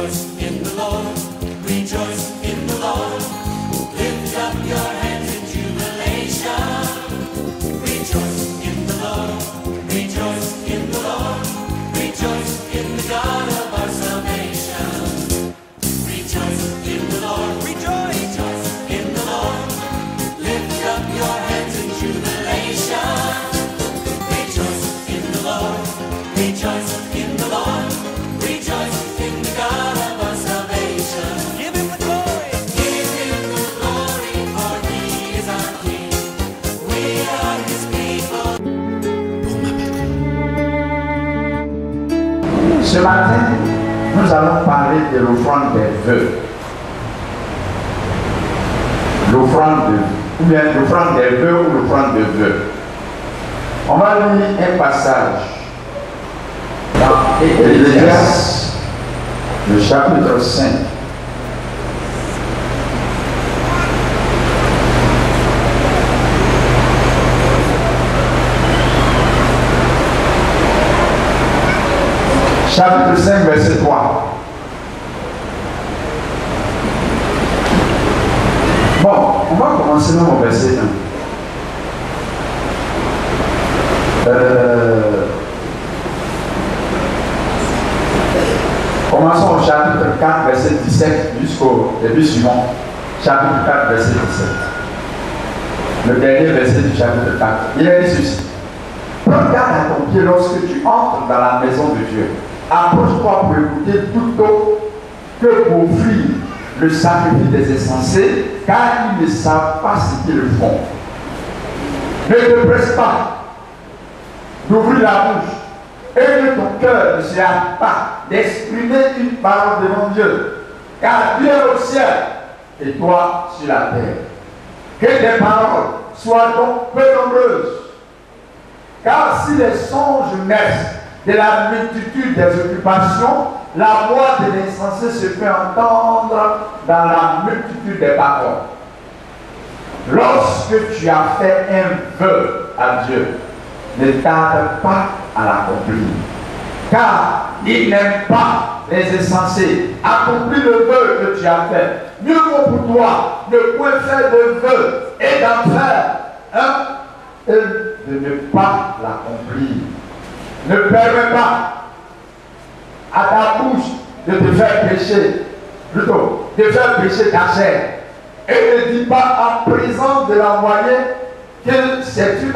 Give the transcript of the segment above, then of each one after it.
Rejoice in the Lord. Rejoice in the Lord. Lift up your hands in jubilation. Rejoice in the Lord. Rejoice in the Lord. Rejoice in the God of our salvation. Rejoice in the Lord. Rejoice in the Lord. Lift up your hands in jubilation. Rejoice in the Lord. Rejoice in the Lord. Rejoice in the God of our salvation. Give him the glory. Give him the glory, for he is our King. We are his people. Ce matin, nous allons parler de l'offrande des vœux. L'offrande des vœux ou l'offrande de vœux. On va lire un passage dans Ézéchias, le chapitre 5. Chapitre 5, verset 3. Bon, on va commencer dans mon verset 1. Commençons au chapitre 4, verset 17 jusqu'au début suivant. Chapitre 4, verset 17. Le dernier verset du chapitre 4. Il est dit ceci. Prends garde à ton pied lorsque tu entres dans la maison de Dieu. Approche-toi pour écouter plutôt que pour offrir le sacrifice des insensés, car ils ne savent pas ce qu'ils font. Ne te presse pas d'ouvrir la bouche et que ton cœur ne se hâte pas d'exprimer une parole devant Dieu, car Dieu est au ciel et toi sur la terre. Que tes paroles soient donc peu nombreuses, car si les songes naissent de la multitude des occupations, la voix de l'insensé se fait entendre dans la multitude des paroles. Lorsque tu as fait un vœu à Dieu, ne tarde pas à l'accomplir, car il n'aime pas les insensés. Accomplis le vœu que tu as fait. Mieux vaut pour toi de point faire de vœu et d'en faire un et de ne pas l'accomplir. Ne permets pas à ta bouche de te faire pécher, plutôt de faire pécher ta chair. Et ne dis pas en présence de l'envoyé que c'est une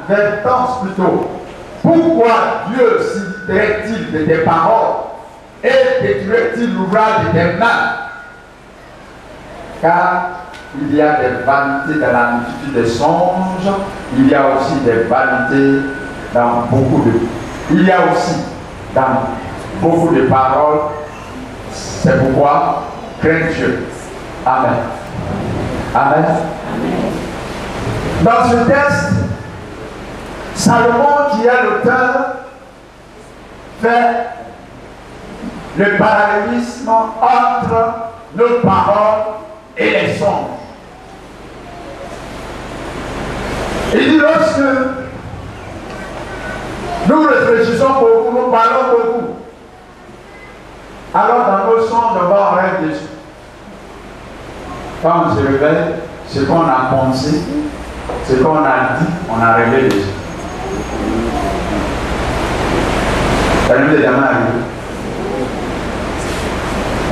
advertance plutôt. Pourquoi Dieu s'irriterait-il de tes paroles et détruirait-il l'ouvrage de tes mains? Car il y a des vanités dans la multitude des songes, il y a aussi des vanités dans beaucoup de... Il y a aussi dans beaucoup de paroles. C'est pourquoi crains Dieu. Amen. Amen. Dans ce texte, Salomon, qui est l'auteur, fait le parallélisme entre nos paroles et les songes. Il dit lorsque nous réfléchissons beaucoup, nous parlons beaucoup, alors dans nos songes, on va en rêve dessus. Quand on se réveille, ce qu'on a pensé, ce qu'on a dit, on a rêvé dessus. Ça nous est jamais arrivé.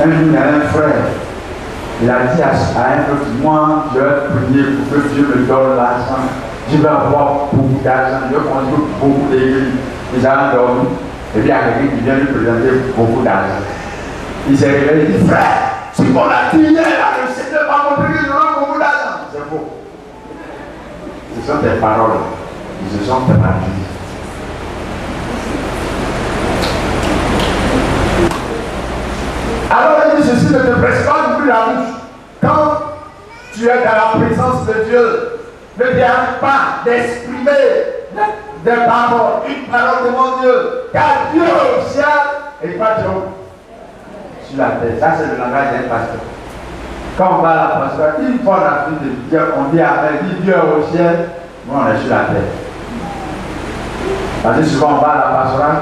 Un jour, il y a un frère, il a dit à un autre, moi, je vais prier pour que Dieu me donne l'argent. Je vais avoir beaucoup d'argent, je vais construire beaucoup d'églises. Ils ont dormi, et puis il y a quelqu'un qui vient lui présenter beaucoup d'argent. Il s'est réveillé, il dit, frère, ce qu'on a dit hier, le Seigneur m'a montré que j'aurai beaucoup d'argent. C'est faux. Ce sont tes paroles, ce sont tes paroles. Alors il dit ceci, ne te presse pas d'ouvrir la bouche. Quand tu es dans la présence de Dieu, ne viens pas d'exprimer des paroles, une parole devant Dieu, car Dieu au ciel et pas Dieu sur la terre. Ça c'est le langage d'un pasteur. Quand on va à la pasteur, une fois la vie de Dieu, on dit avec Dieu au ciel, nous on est sur la terre. Parce que souvent on va à la pastorale,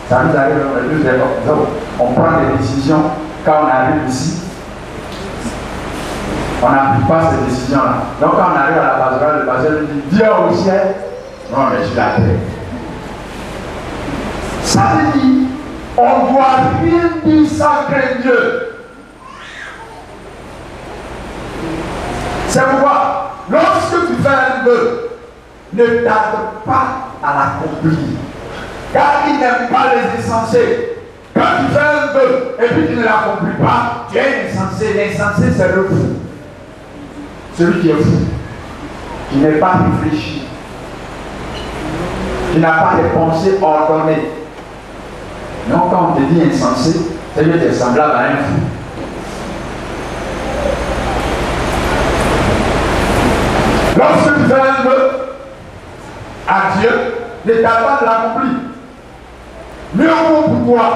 ça nous arrive, on est tous des hommes. On prend des décisions quand on arrive ici. On n'applique pas ces décisions-là. Donc quand on arrive à la pastorale, le pasteur nous dit Dieu au ciel, non mais sur la terre. Ça veut dire on ne doit rien dire sans craindre Dieu. C'est pourquoi, lorsque tu fais un vœu, ne tarde pas à l'accomplir. Car il n'aime pas les insensés. Quand tu fais un vœu et puis tu ne l'accomplis pas, tu es insensé. L'insensé, c'est le fou. Celui qui est fou, qui n'est pas réfléchi, qui n'a pas de pensées ordonnées. Donc quand on te dit insensé, c'est que tu es semblable à un fou. Lorsque tu fais un vœu à Dieu, ne tarde pas de l'accomplir. Mieux vaut pour toi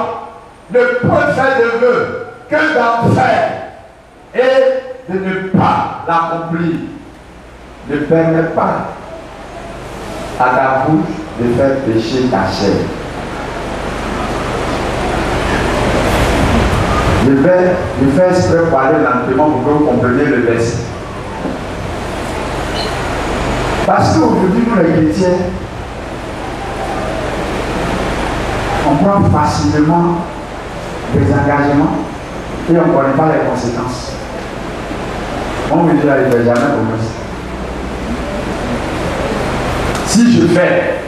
ne pas faire de vœu que d'en faire et de ne pas l'accomplir. Ne permets pas à ta bouche de faire pécher ta chair. Je vais faire exprès parler lentement pour que vous compreniez le verset. Parce qu'aujourd'hui, nous les chrétiens, on prend facilement des engagements et on ne connaît pas les conséquences. On me dit là, il ne fait jamais promesse. Si je fais,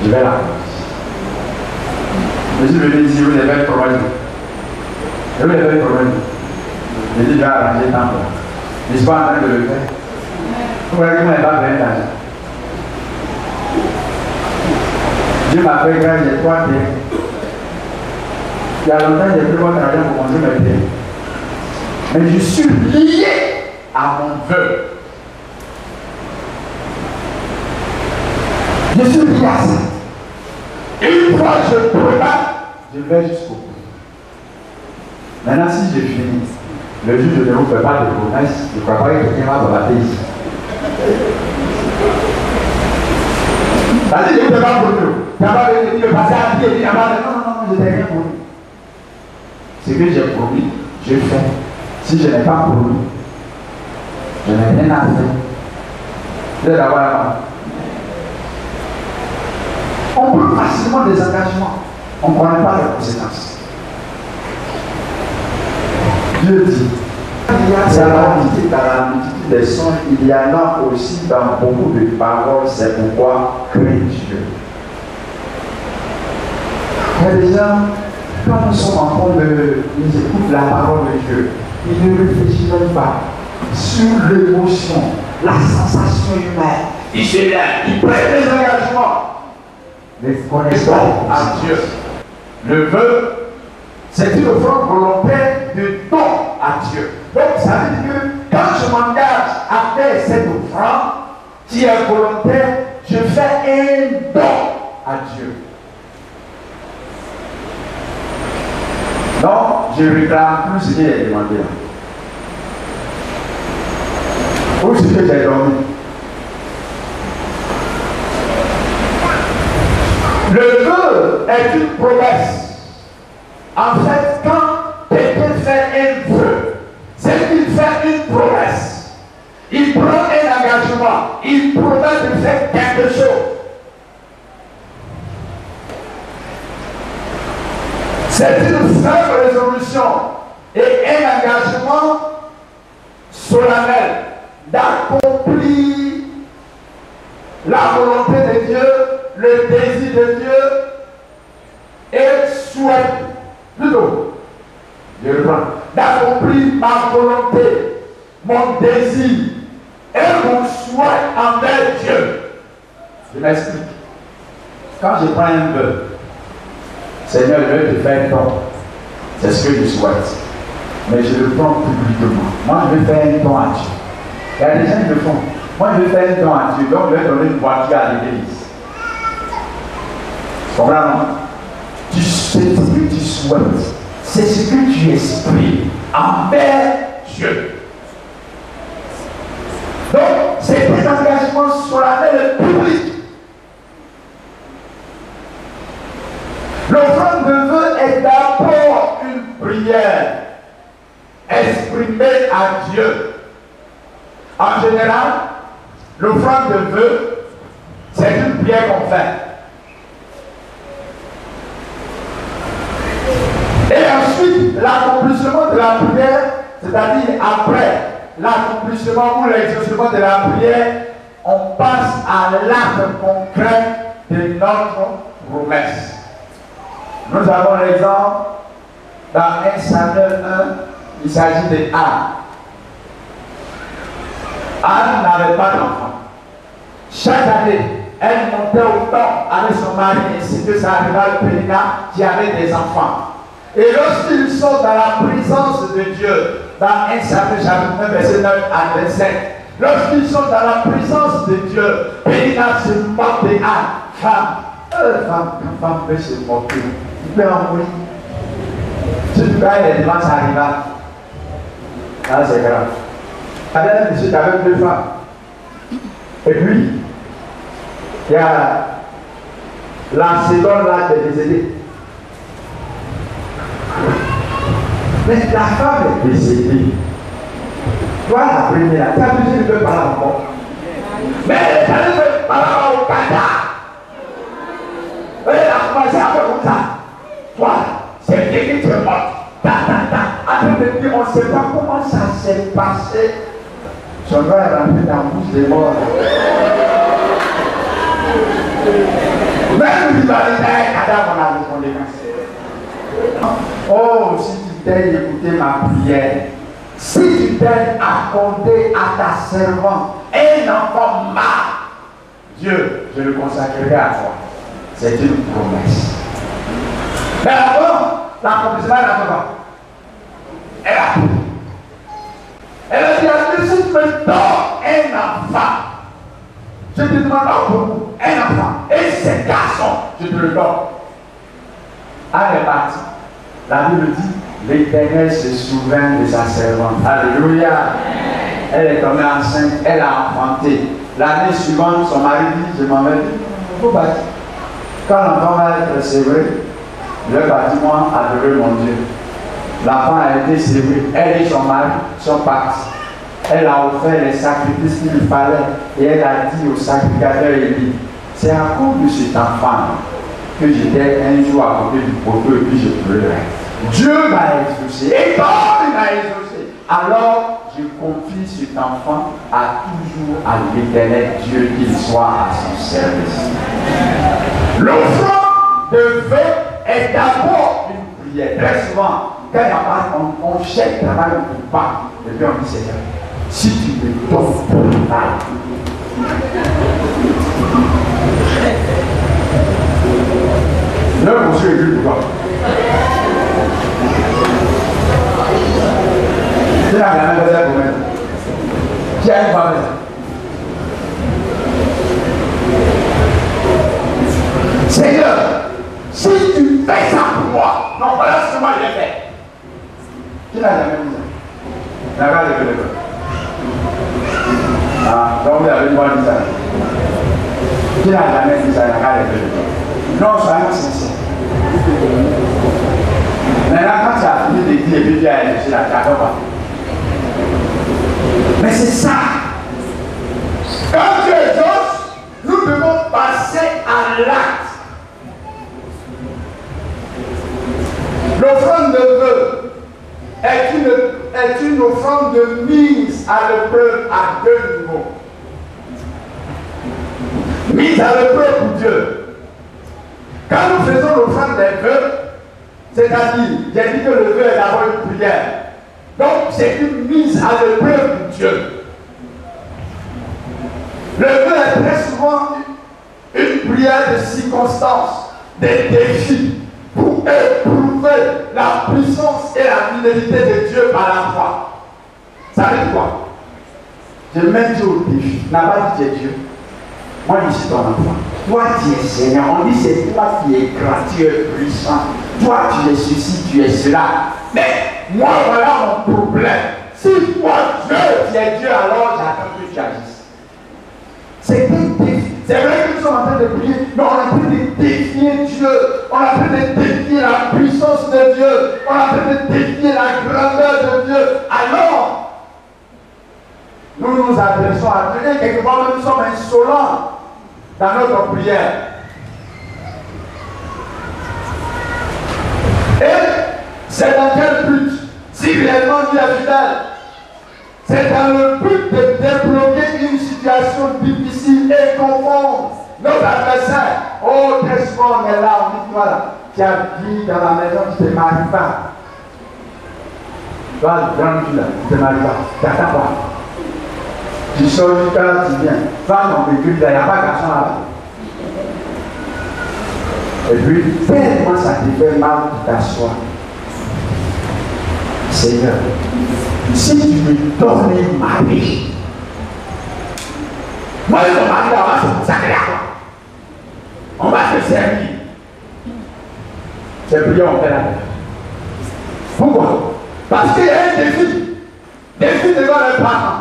je vais l'accomplir. Mais si je me dis, vous devez promesse. Je vais le problème. Je dis, je vais arranger tant pour. Je ne suis pas en train de le faire. Vous voyez que moi, je n'ai pas besoin d'argent. Dieu m'a fait grâce, j'ai 3 biens. Il y a longtemps, j'ai pris votre argent pour construire mes biens. Mais je suis lié à mon vœu. Je suis lié à ça. Une fois que je prépare, je vais jusqu'au bout. Maintenant, si j'ai fini, le juge ne vous fait pas de promesses, je ne crois pas que quelqu'un va me battre ici. C'est-à-dire que je ne vous fais pas de promesses. Tu n'as pas besoin de dire le passé à pied, tu n'as pas de... Non, je n'ai rien promis. Ce que j'ai promis, je fais. Si je n'ai pas promis, je n'ai rien à faire. Vous êtes d'accord avec moi? On prend facilement des engagements. On ne connaît pas les conséquences. Dieu dit, c'est la multitude des songes, il y en a aussi dans beaucoup de paroles, c'est pourquoi crains Dieu. Il y a des gens, quand nous sommes en train ils écoutent la parole de Dieu, ils ne réfléchissent même pas sur l'émotion, la sensation humaine. Ils se lèvent, ils prennent des engagements. Les connaissons à Dieu. Le vœu, c'est une offrande volontaire de don à Dieu. Donc ça veut dire que quand je m'engage à faire cette offrande qui est volontaire, je fais un don à Dieu. Donc je réclame plus ce qu'il est demandé. Où est-ce que j'ai dormi? Le vœu est une promesse. En fait, quand quelqu'un fait un vœu, c'est qu'il fait une promesse. Il prend un engagement. Il promet de faire quelque chose. C'est une ferme résolution et un engagement solennel d'accomplir la volonté de Dieu, le désir de Dieu et souhait. Plutôt, je reprends, d'accomplir ma volonté, mon désir et mon souhait envers Dieu. Je m'explique. Quand je prends un vœu, Seigneur, je vais te faire un don. C'est ce que je souhaite. Mais je le prends publiquement. Moi, je vais faire un don à Dieu. Il y a des gens qui le font. Moi, je vais faire un don à Dieu. Donc, je vais donner une voiture à l'église. Comprends? C'est ce que tu souhaites. C'est ce que tu exprimes envers Dieu. Donc, c'est des engagements solennels et publics. L'offrande de vœu est d'abord prière exprimée à Dieu. En général, l'offrande de vœux, c'est une prière qu'on fait. Et ensuite, l'accomplissement de la prière, c'est-à-dire après l'accomplissement ou l'exaucement de la prière, on passe à l'acte concret de notre promesse. Nous avons l'exemple dans 1 Samuel 1, il s'agit de Anne. Anne n'avait pas d'enfant. Chaque année, elle montait au temple avec son mari ainsi que sa rivale Pénina qui avait des enfants. Et lorsqu'ils sont dans la présence de Dieu, dans 1 Samuel chapitre 9, verset 9 à 27, lorsqu'ils sont dans la présence de Dieu, Pénina se moque de Anne. Femme peut se moquer. Il peut en mourir. Si tu gagnes les devant sa rivale, là c'est grave. Il y avait un monsieur qui avait 2 femmes. Et puis, il y a la seconde là qui est décédée. Mais la femme est décédée. Toi, la première, tu as besoin de parler encore. Mais elle ne parler au cadavre. Elle a commencé à faire comme ça. Toi, c'est bien que tu es mort. Après de dire, on ne sait pas comment ça s'est passé. Son doigt est rentré dans la bouche des morts. Même l'humanité est cadavre, on a répondu. Oh, si tu t'es écouté ma prière, si tu t'es accordé à ta servante un enfant mâle, Dieu, je le consacrerai à toi. C'est une promesse. Mais avant, l'accomplissement, elle a fait quoi? Elle a dit à Dieu, si tu me donnes un enfant, je te demande beaucoup, un enfant, et ce garçon, je te le donne. Elle est partie. La Bible dit, l'Éternel se souvient de sa servante. Alléluia. Elle est tombée enceinte, elle a enfanté. L'année suivante, son mari dit, je m'en vais, il faut partir. Quand l'enfant va être sévré, je vais partir moi adorer mon Dieu. L'enfant a été sévré, elle et son mari sont partis. Elle a offert les sacrifices qu'il fallait et elle a dit au sacrificateur Élie, c'est à cause de cet enfant que j'étais un jour à côté du poteau et puis je pleurais. Dieu m'a exaucé et comme il m'a exaucé, alors je confie cet enfant à toujours à l'Éternel Dieu, qu'il soit à son service. L'offrande de vœux est d'abord une prière. Très souvent, quand il y a pas, on cherche le travail, on ne peut pas. Et puis on dit Seigneur, si tu me donnes ton travail, là, monsieur est venu pour toi. Tu n'as rien fait pour moi. Qui a une femme? Seigneur, si tu fais ça pour moi, non, voilà ce que moi j'ai fait. Qui n'a jamais dit ça? N'a pas levé le cœur. Ah, donc vous avez droit de dire ça. Qui n'a jamais dit ça? N'a pas levé le cœur. Non, soyons sincères. Maintenant, quand tu as fini de dire et puis tu as réfléchi là, tu n'attends pas. Mais c'est ça. Quand Dieu exauce, nous devons passer à l'acte. L'offrande de vœux est une offrande de mise à l'épreuve à 2 niveaux. Mise à l'épreuve pour Dieu. Quand nous faisons l'offrande des vœux, c'est-à-dire, j'ai dit que le vœu est d'abord une prière. Donc, c'est une mise à l'épreuve pour Dieu. Le vœu est très souvent une prière de circonstance, des défis, pour éprouver la puissance et la fidélité de Dieu par la foi. Ça veut dire quoi? Je mets Dieu au défi. N'a pas dit tu es Dieu. Moi, je suis ton enfant. Toi, tu es Seigneur. On dit c'est toi qui es grand, tu es puissant. Toi, tu es ceci, tu es cela. Mais moi, voilà mon problème. Si toi, Dieu, tu es Dieu, alors j'attends que tu agisses. C'est un défi. C'est vrai que nous sommes en train de prier, mais on est en train de défier Dieu. On est en train de défier la puissance de Dieu. On est en train de défier adressons à Dieu. Et quelquefois, nous sommes insolents dans notre prière. Et c'est dans quel but? Si réellement Dieu est fidèle, c'est dans le but de débloquer une situation difficile et confondre nos adversaires. Oh, qu'est-ce qu'on est là, on dit toi là, tu as dit dans la maison, tu ne te maries pas. Toi, le grand Dieu là, tu ne te maries pas. Tu n'attends pas. Tu sors du cas, tu viens. Va dans le véhicule, il n'y a pas de garçon là-bas. Et puis, tellement ça te fait mal de t'asseoir. Seigneur, si tu me donnes ma vie, moi je vais m'arriver à se consacrer à toi. On va te servir. C'est prière, on fait la terre. Pourquoi? Parce qu'il y a un défi. Défi devant les parents,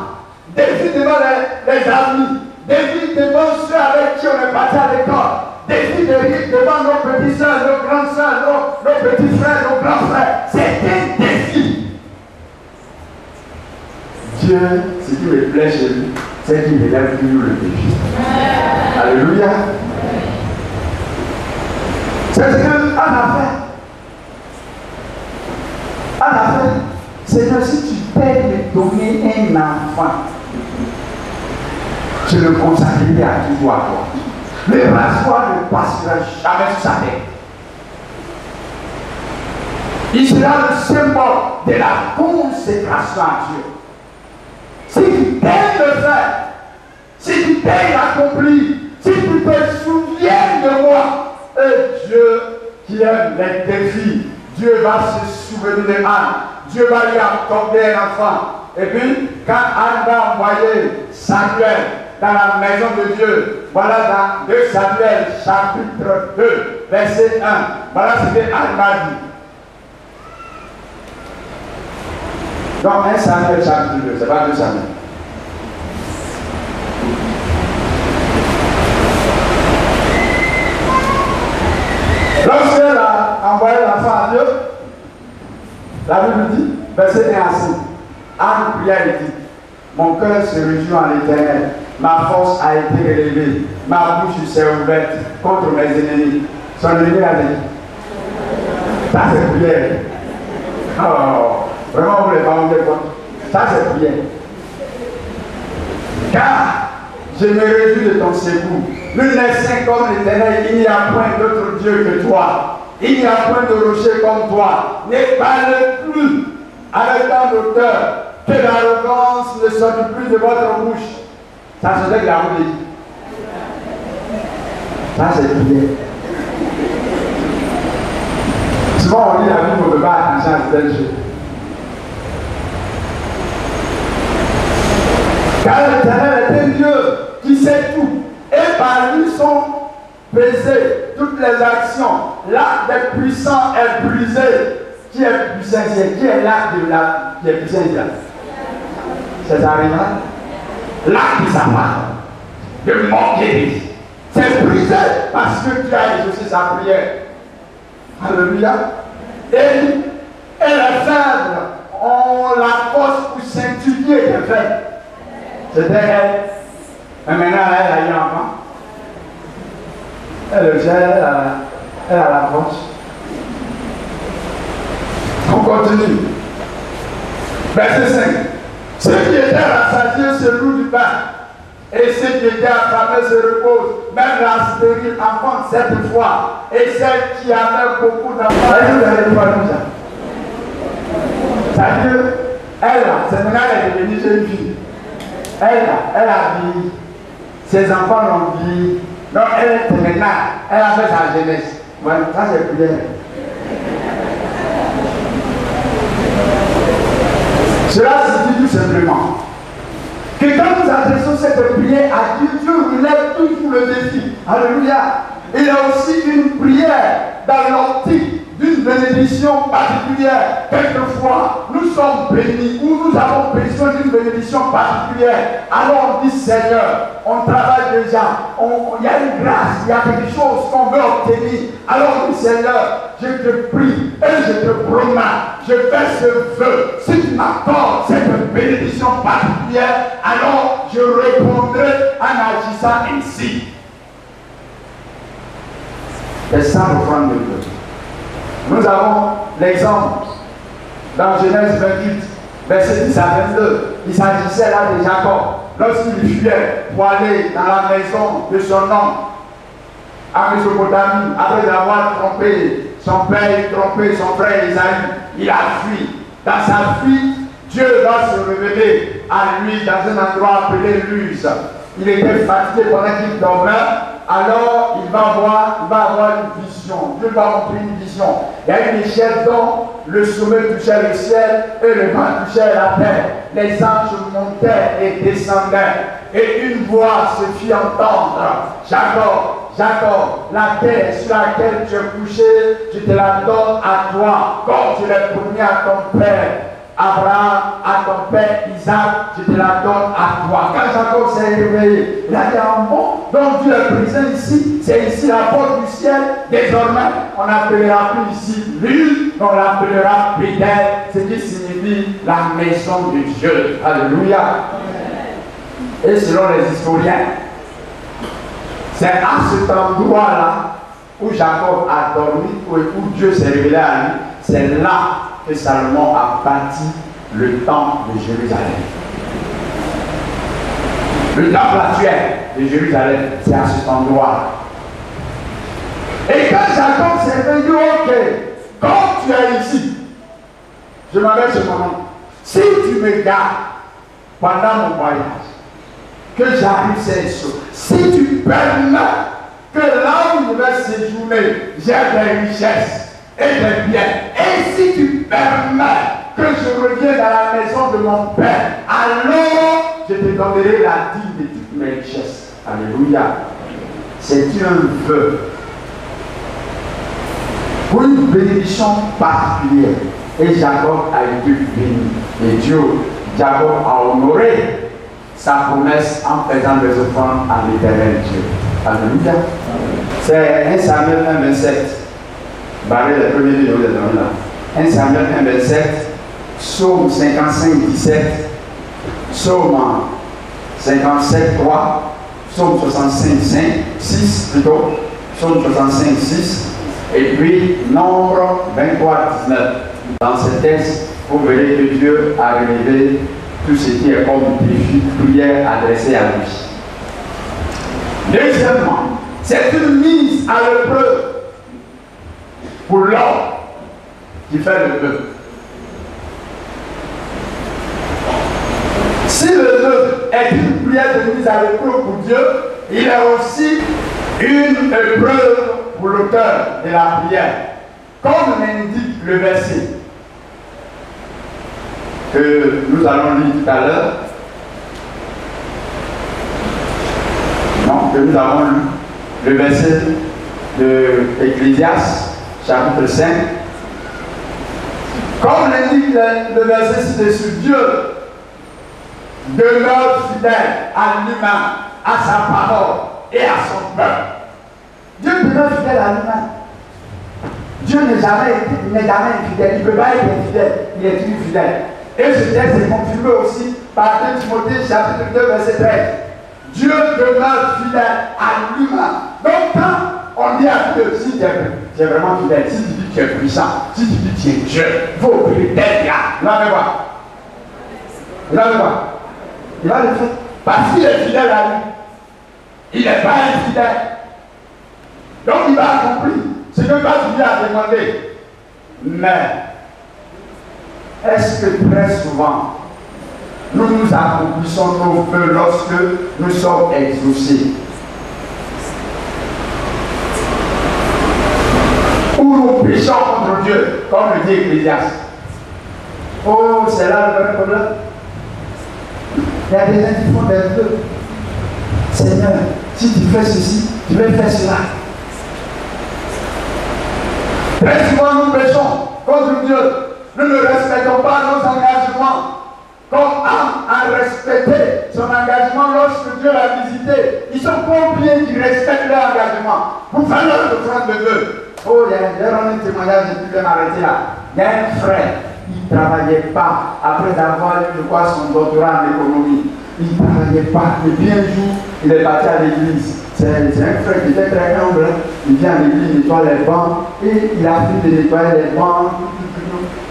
défi devant les amis, défi devant ceux avec qui on est parti à l'école, défi devant nos petits soeurs, nos grandes soeurs, nos petits frères, nos grands frères. C'est un défi. Dieu, ce qui me plaît chez lui, c'est qu'il relève toujours le défi. Alléluia. C'est ce qu'Anne a fait. Anne a fait. Seigneur, si tu t'aides de donner un enfant, je le consacrerai à toujours à toi. Le rasoir ne passera jamais sur sa tête. Il sera le symbole de la consécration à Dieu. Si tu t'aimes le faire, si tu t'aimes l'accomplir, si tu te souviens de moi, et Dieu qui aime les défis, Dieu va se souvenir de Anne, Dieu va lui accorder un enfant. Et puis, quand Anne va envoyer Samuel dans la maison de Dieu, voilà dans 2 Samuel chapitre 2, verset 1, voilà ce que Anne m'a dit. Donc 1 Samuel chapitre 2, c'est pas 2 Samuel. Lorsqu'elle a envoyé l'enfant à Dieu, la Bible dit, verset 1 à 6, Anne pria et dit, mon cœur se réjouit en l'Éternel, ma force a été élevée, ma bouche s'est ouverte contre mes ennemis. Son ennemi a dit, ça c'est prière. Oh, vraiment vous les parlez de quoi? Ça c'est prière. Car je me réjouis de ton secours. Nul n'est saint comme l'Éternel, il n'y a point d'autre Dieu que toi. Il n'y a point de rocher comme toi. Ne parle plus avec tant d'auteur, que l'arrogance ne sorte plus de votre bouche. Ça c'est ce que la Bible dit. Ça c'est prière. Souvent on lit la Bible, on ne peut pas attention à certaines choses. Car l'Éternel est un Dieu qui sait tout. Et par lui sont brisées toutes les actions. L'arc des puissants est brisé. Qui est puissant? Qui est l'arc qui est puissant? C'est ça, l'arc de sa part, de moquer. C'est brisé parce que tu as exaucé sa prière. Alléluia. Et elle est faible. On la force pour s'intuer de fait. C'était elle. Mais maintenant, elle a eu un enfant. Elle le gère, elle a la force. On continue. Verset 5. Ceux qui étaient rassasiés se louent du pain. Et ceux qui étaient affamés se reposent. Même la stérile enfante cette fois. Et celle qui avait beaucoup d'enfants. Vous allez voir tout ça. C'est-à-dire, elle, c'est maintenant elle est devenue jeune fille. Elle a dit, ses enfants l'ont dit, donc elle est maintenant, elle a fait sa jeunesse. Voilà, ça c'est prière. Cela signifie tout simplement que quand nous adressons cette prière à Dieu, Dieu relève toujours le défi. Alléluia. Il y a aussi une prière dans l'optique d'une bénédiction particulière. Quelquefois, nous sommes bénis ou nous avons besoin d'une bénédiction particulière. Alors on dit, Seigneur, on travaille déjà, il y a une grâce, il y a quelque chose qu'on veut obtenir. Alors oui Seigneur, je te prie et je te promets, je fais ce vœu. Si tu m'accordes cette bénédiction particulière, alors je répondrai en agissant ainsi. C'est ça l'offrande de Dieu. Nous avons l'exemple dans Genèse 28, verset 10 à 22. Il s'agissait là de Jacob, lorsqu'il fuyait pour aller dans la maison de son oncle à Mésopotamie, après avoir trompé son père, trompé son frère Isaïe, il a fui. Dans sa fuite, Dieu va se révéler à lui dans un endroit appelé Luz. Il était fatigué pendant qu'il dormait, alors il va avoir une vision. Dieu va montrer une vision. Il y a une échelle dont le sommet touchait le ciel et le bas touchait la terre. Les anges montaient et descendaient. Et une voix se fit entendre. Jacob, Jacob, la terre sur laquelle tu es couché, je te la donne à toi, comme je l'ai promis à ton père Abraham, à ton père Isaac, je te la donne à toi. Quand Jacob s'est réveillé, il a dit en bon, donc Dieu est présent ici, c'est ici la porte du ciel. Désormais, on n'appellera plus ici l'île, on l'appellera Bethel, ce qui signifie la maison de Dieu. Alléluia. Et selon les historiens, c'est à cet endroit-là où Jacob a dormi, où Dieu s'est révélé à lui, c'est là que Salomon a bâti le temple de Jérusalem. Le temple actuel de Jérusalem, c'est à cet endroit. Et quand Jacob s'est réveillé, ok, quand tu es ici, je m'arrête ce moment. Si tu me gardes pendant mon voyage, que j'arrive ces choses, si tu permets que là où je vais séjourner, j'ai des richesses et des biens, et si tu permets que je revienne à la maison de mon père, alors je te donnerai la dîme de toutes mes richesses. Alléluia. C'est un vœu pour une bénédiction particulière. Et Jacob a été béni. Et Dieu, Jacob a honoré sa promesse en faisant des offrandes à l'Éternel Dieu. Alléluia. C'est 1 Samuel 1, 27. Barrez les premiers vidéos de là. 1 Samuel 1, 27. Psaume 55, 17. Psaume 57, 3. Psaume 65, 5, 6 plutôt. Psaume 65, 6. Et puis, Nombre 23, 19. Dans ce texte, vous verrez que Dieu a révélé tout ce qui est comme défi, prière adressée à lui. Deuxièmement, c'est une mise à l'épreuve pour l'homme qui fait le vœu. Si le vœu est une prière de mise à l'épreuve pour Dieu, il est aussi une épreuve pour l'auteur de la prière. Comme l'indique le verset que nous allons lire tout à l'heure, non, que nous avons lu, le verset de Ecclésiaste, chapitre 5, comme l'indique le verset ci-dessus, Dieu demeure fidèle à l'humain, à sa parole et à son peuple. Dieu demeure fidèle à l'humain. Dieu n'est jamais infidèle, il ne peut pas être infidèle, il est toujours fidèle. Et ce texte est confirmé aussi par 2 Timothée chapitre 2 verset 13. Dieu demeure fidèle à l'humain. Donc quand on dit à Dieu, si tu es vraiment fidèle, si tu dis que tu es puissant, si tu dis que tu es Dieu, il faut prier tel gars. Il va le voir. Il va le voir. Il va le faire. Parce qu'il est fidèle à lui. Il n'est pas infidèle. Donc il va accomplir ce que Dieu a demandé. Mais est-ce que très souvent, nous accomplissons nos vœux lorsque nous sommes exaucés? Ou nous péchons contre Dieu, comme le dit Ecclésiaste? Oh, c'est là le vrai problème. Il y a des gens qui font des vœux. Seigneur, si tu fais ceci, tu vais faire cela. Très souvent, nous péchons contre Dieu. Nous ne respectons pas nos engagements. Comme Anne a à respecter son engagement lorsque Dieu l'a visité. Ils sont combien qui respectent leur engagement? Vous faites leur offrande de vœux. Oh, j'ai un témoignage, j'ai pu m'arrêter là. Il y a un frère, il ne travaillait pas après avoir eu, je crois, son doctorat en économie. Il ne travaillait pas. Et puis un jour, il est parti à l'église. C'est un frère qui était très humble. Il vient à l'église, il nettoie les bancs. Et il a fini de nettoyer les bancs.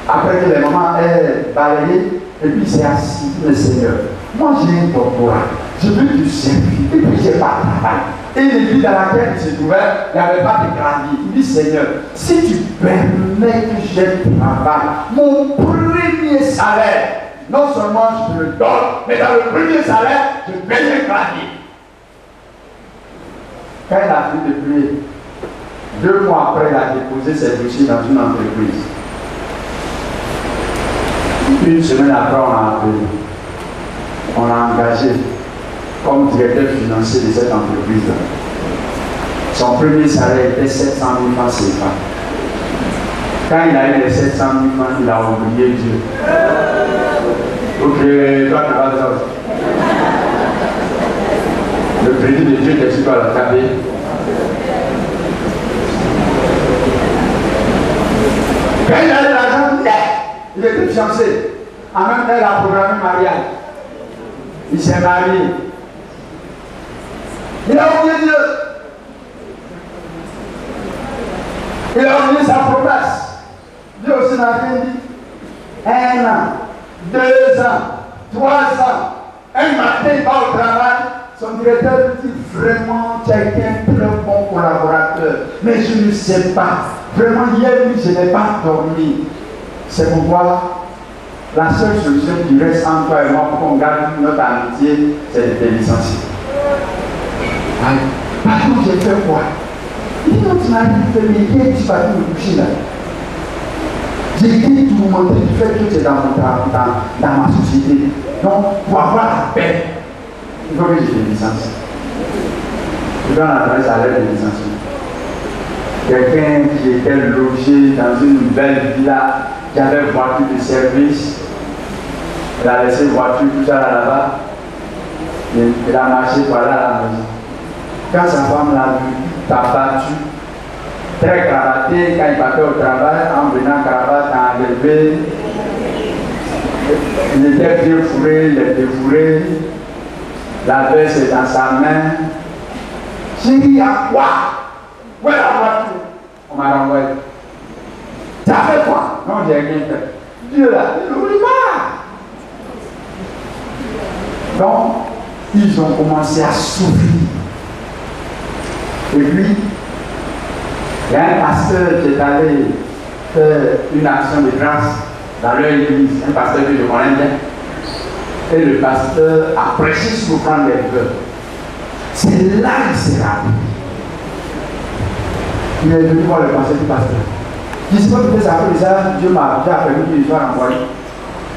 Après que les mamans aient balayé, et puis il s'est assis, le Seigneur. Moi j'ai un doctorat, je veux du servir, et puis j'ai pas de travail. Et l'église dans laquelle il se trouvait, il n'y avait pas de gravier. Il dit, Seigneur, si tu permets que j'ai du travail, mon premier salaire, non seulement je te le donne, mais dans le premier salaire, je paye le gravier. Quand il a fini de prier, 2 mois après, il a déposé ses dossiers dans une entreprise. Une semaine après, on a appelé. On l'a engagé comme directeur financier de cette entreprise-là. Son premier salaire était 700 000 francs CFA. Quand il a eu les 700 000 francs, il a oublié Dieu. Ok, toi tu vas le sortir. Le crédit de Dieu t'explique à la cabine. Quand il a eu l'argent, il était fiancé. En même temps, il a programmé mariage. Il s'est marié. Il a oublié Dieu. Il a oublié sa promesse. Dieu aussi n'a rien dit. 1 an, 2 ans, 3 ans. Un matin, il va au travail. Son directeur lui dit vraiment, tu es un très bon collaborateur. Mais je ne sais pas. Vraiment, hier nuit, je n'ai pas dormi. C'est pourquoi la seule solution qui reste entre toi et moi pour qu'on garde notre amitié, c'est de te licencier. Par contre, j'ai fait quoi? Il dit non, tu m'as dit, mais tu vas me coucher là. J'ai été tourmenté du fait que tu es dans ma société. Donc, pour avoir la paix, il faut que je te licencie. Je donne l'adresse à l'aide de licenciement. Quelqu'un qui était logé dans une belle villa, qui avait une voiture de service, il a laissé une voiture tout ça là-bas, il a marché pour aller à la maison. Quand sa femme l'a vu, il a battu, très cravaté, quand il partait au travail, en venant cravate enlevée, il était bien fourré, il est défourré, la veste est dans sa main. J'ai dit à quoi? Où est la voiture? On m'a renvoyé. Ça fait quoi? Non, j'ai rien fait. Dieu là, il n'oublie pas. Donc, ils ont commencé à souffrir. Et puis, il y a un pasteur qui est allé faire une action de grâce dans leur église, un pasteur que je connais bien. Et le pasteur a prêché sur l'offrande des vœux. C'est là qu'il s'est rappelé. Il est venu voir le conseil du pasteur. Il dit, que ça fait ça, Dieu m'a permis qu'il soit renvoyé.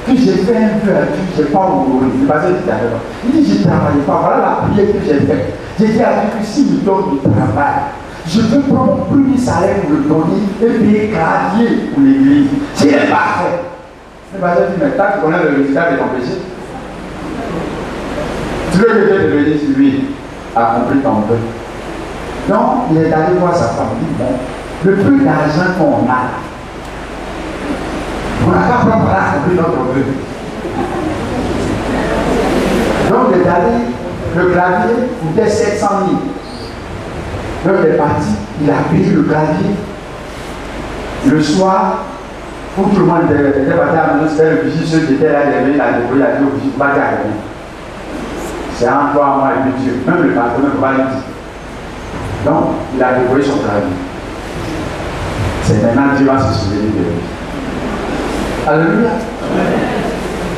Puis j'ai fait un peu à Dieu, je n'ai pas honoré. Le pasteur dit d'accord. Il dit, je ne travaille pas. Voilà la prière que j'ai faite. J'ai dit à Dieu que s'il me donne du travail, je veux prendre mon premier salaire pour le donner et payer gravier pour l'église. Je n'ai pas fait. Le pasteur dit, mais tant que tu connais le résultat de ton péché, tu veux que Dieu te bénisse sur lui, accomplis ton vœu. Donc, il est allé voir sa femme. Il dit, bon, le peu d'argent qu'on a, on n'a pas prendre à accomplir notre vœu. Donc, il est allé, le clavier coûtait 700 000. Donc, il est parti, il a payé le clavier. Le soir, où tout le monde était parti à la maison, c'était le vigile, ceux qui étaient là, il avait la débrouille, il a dit au vigile, pas qu'à rien. C'est entre toi, moi et Dieu. Même le pasteur ne peut pas le dire. Donc, il a débrouillé son clavier. C'est maintenant Dieu va se souvenir de lui. Alléluia.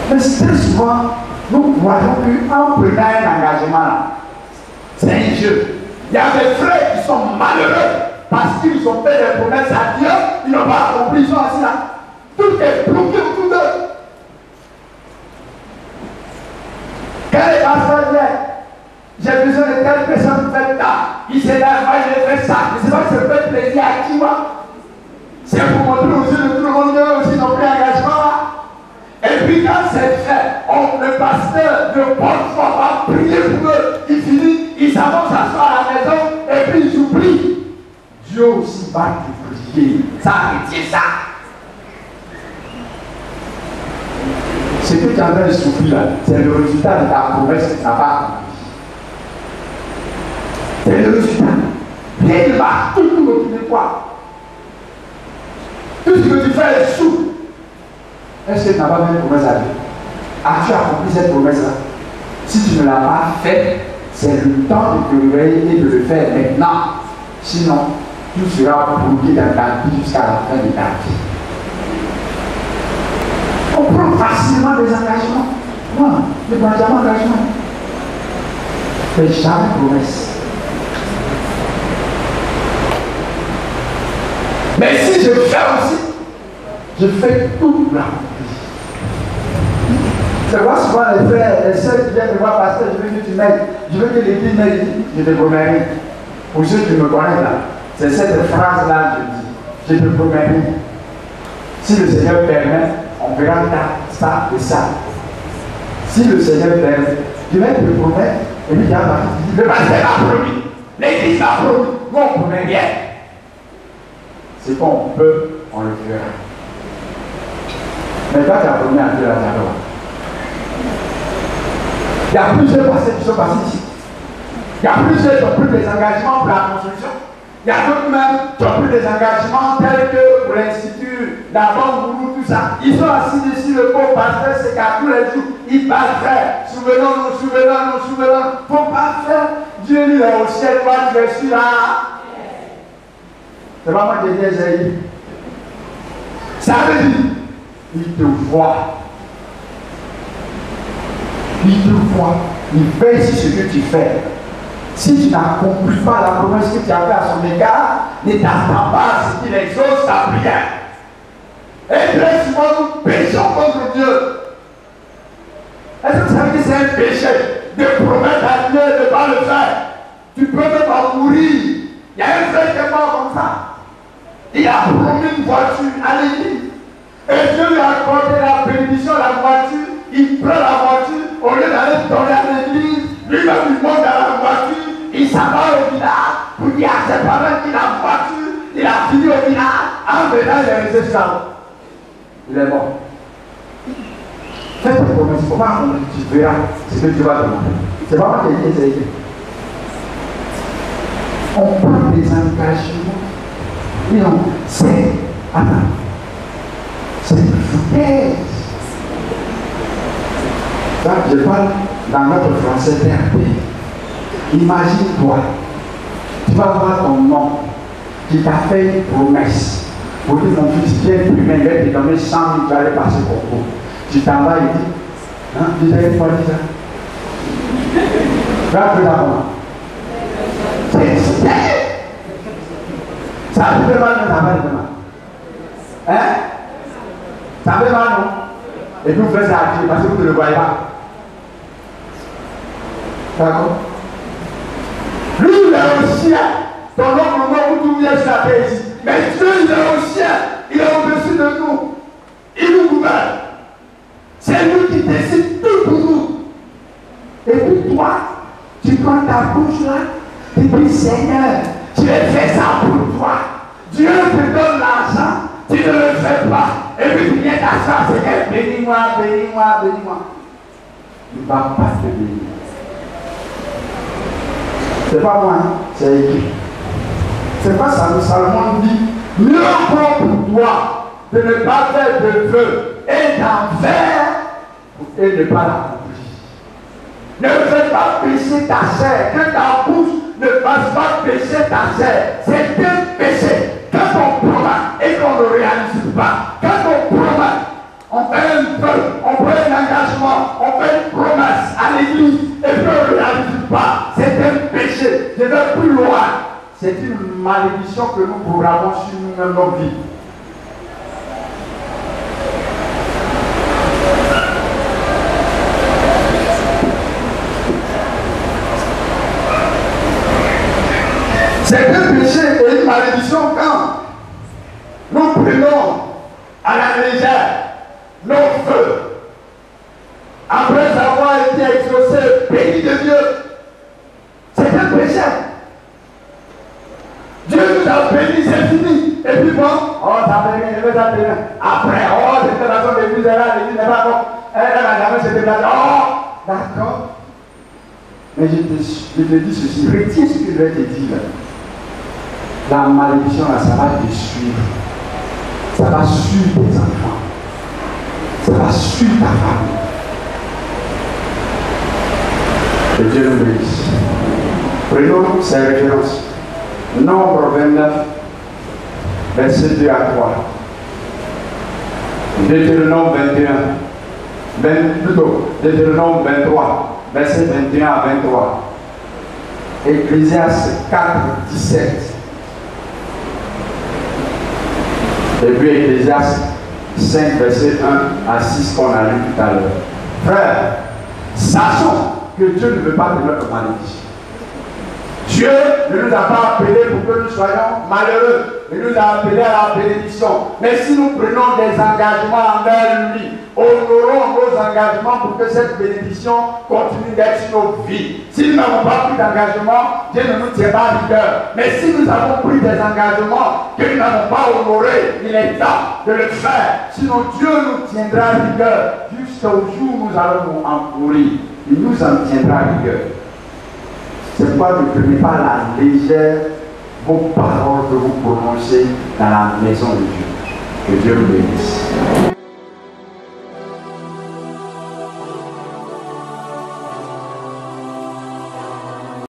Mais très souvent, nous voyons qu'en prenant un engagement là, c'est un jeu. Il y a des frères qui sont malheureux parce qu'ils ont fait des promesses à Dieu, ils n'ont pas accompli, ils sont assis là. Tout est bloqué autour d'eux. Quand les pasteurs disent, j'ai besoin de telle personne pour faire ça, il s'est là, moi je vais faire ça. Mais c'est pas que ça fait plaisir à qui moi. C'est pour montrer aux yeux de tout le monde qu'ils aussi n'ont pris engagement. Et puis quand c'est fait, le pasteur ne portent pas prier pour eux. Ils finissent, ils s'avancent s'asseoir à la maison et puis ils oublient. Dieu aussi va te prier. Ça retient ça. Ce que tu es en train de souffrir là, c'est le résultat de ta promesse que tu n'as pas accomplie. C'est le résultat. Rien ne marche, tout ne quoi. Tout ce que tu fais est sous. Est-ce que tu n'as pas fait une promesse à Dieu? As-tu accompli cette promesse-là? Si tu ne l'as pas fait, c'est le temps de te réveiller et de le faire maintenant. Sinon, tout sera bloqué dans ta vie jusqu'à la fin de ta vie. On prend facilement des engagements. Moi, je ne prends jamais d'engagement. Je ne fais jamais promesse. Mais si je fais aussi, je fais tout là. C'est quoi souvent les frères, les sœurs qui viennent me voir, pasteur, je veux que tu m'aides. Je veux que l'église m'aide. Je te promets rien. Pour ceux qui me connaissent là, c'est cette phrase-là que je dis. Je te promets rien. Si le Seigneur permet, on verra ça et ça. Si le Seigneur permet, je vais te promettre, et puis il y a ma fille, le pasteur m'a promis, l'église m'a promis, moi on ne promet rien. C'est qu'on peut, on le fera. Mais toi, tu as promis à Dieu la terre. Il y a plusieurs pasteurs qui sont passés ici. Il y a plusieurs qui ont pris des engagements pour la construction. Il y a d'autres même qui ont pris des engagements tels que pour l'Institut, la banque, tout ça. Ils sont assis ici, le pauvre pasteur, c'est qu'à tous les jours, ils parlent frère. Souvenons-nous, souvenons-nous, souvenons-nous. Il ne faut pas faire. Dieu lui est au ciel, toi tu es sur là. C'est pas moi qui ai dit, j'ai dit. Ça veut dire, il te voit. Il te voit. Il veille sur ce que tu fais. Si tu n'accomplis pas la promesse que tu as faite à son égard, ne t'attends pas à ce qu'il exauce ta prière. Et très souvent, nous péchons contre Dieu. Est-ce que vous savez que c'est un péché de promettre à Dieu de ne pas le faire? Tu peux même pas mourir. Il y a un frère qui est mort comme ça. Il a promis une voiture à l'église. Et Dieu lui a accordé la bénédiction de la voiture. Il prend la voiture, au lieu d'aller donner à l'église, lui-même il monte dans la voiture, il s'en va au village pour dire à ses parents qu'il a la voiture, il a fini au village, en venant il est resté sur la route. Il est mort. Fais tes promesses, il faut pas que tu verras ce que tu vas demander. C'est pas moi qui ai dit, c'est écrit. On prend des engagements. Et on sait, attends, c'est une foutaise. Ça, je parle dans notre français TRP. Imagine-toi, tu vas voir ton nom qui t'a fait une promesse. Pour dire mon fils, viens primaire, il va te donner 100 000, tu vas aller passer concours. Tu t'en vas et dis, hein, tu t'as une fois dit ça. Va plus là-bas. C'est ça fait mal, mais ça va être mal. Hein? Ça fait mal, non? Et puis vous faites ça à Dieu parce que vous ne le voyez pas. D'accord? Lui, il est au ciel. Ton oncle, où tout vient sur la terre ici. Mais Dieu, il est au ciel. Il est au-dessus de nous. Il nous gouverne. C'est lui qui décide tout pour nous. Et puis toi, tu prends ta bouche là, tu dis Seigneur, tu as fait ça pour toi. Dieu te donne l'argent, tu ne le fais pas. Et puis tu viens t'asseoir, Seigneur, bénis-moi, bénis-moi, bénis-moi. Il ne va pas te bénir. C'est pas moi, hein? C'est écrit. C'est pas ça, le Salomon dit, mieux encore pour toi de ne pas faire de feu et d'en faire et ne pas l'accomplir. Ne fais pas pécher ta chair, que ta bouche ne fasse pas pécher ta chair. C'est un péché. Quand on promet et qu'on ne réalise pas, quand on promet, on fait un feu, on fait un engagement, on fait une promesse à l'église et qu'on ne réalise pas, c'est un péché. Je vais plus loin. C'est une malédiction que nous programmons sur nous-mêmes nos vies. C'est un péché et une malédiction quand nous prenons à la légère nos feux après avoir été exaucés dit, c'est fini. Et puis bon, oh, ça fait rien, ça fait rien. Après, oh, cette relation d'église est là, l'église n'est pas comme. Elle n'a jamais se déplacée. Oh, d'accord. Mais je te dis ceci, retiens ce que je vais te dire. La malédiction, là, ça va te suivre. Ça va suivre tes enfants. Ça va suivre ta famille. Que Dieu nous bénisse. Prenons ces références. Nombre 29, verset 2 à 3. Deutéronome Deutéronome 23, verset 21 à 23. Ecclésiaste 4, 17. Et puis Ecclésiaste 5, verset 1 à 6 qu'on a lu tout à l'heure. Frère, sachons que Dieu ne veut pas de notre malédiction. Dieu ne nous a pas appelés pour que nous soyons malheureux. Il nous a appelés à la bénédiction. Mais si nous prenons des engagements envers lui, honorons nos engagements pour que cette bénédiction continue d'être sur nos vies. Si nous n'avons pas pris d'engagement, Dieu ne nous tient pas à rigueur. Mais si nous avons pris des engagements que nous n'avons pas honorés, il est temps de le faire. Sinon Dieu nous tiendra à rigueur jusqu'au jour où nous allons en mourir. Il nous en tiendra à rigueur. C'est pourquoi ne prenez pas la légère vos paroles que vous prononcez dans la maison de Dieu. Que Dieu vous bénisse.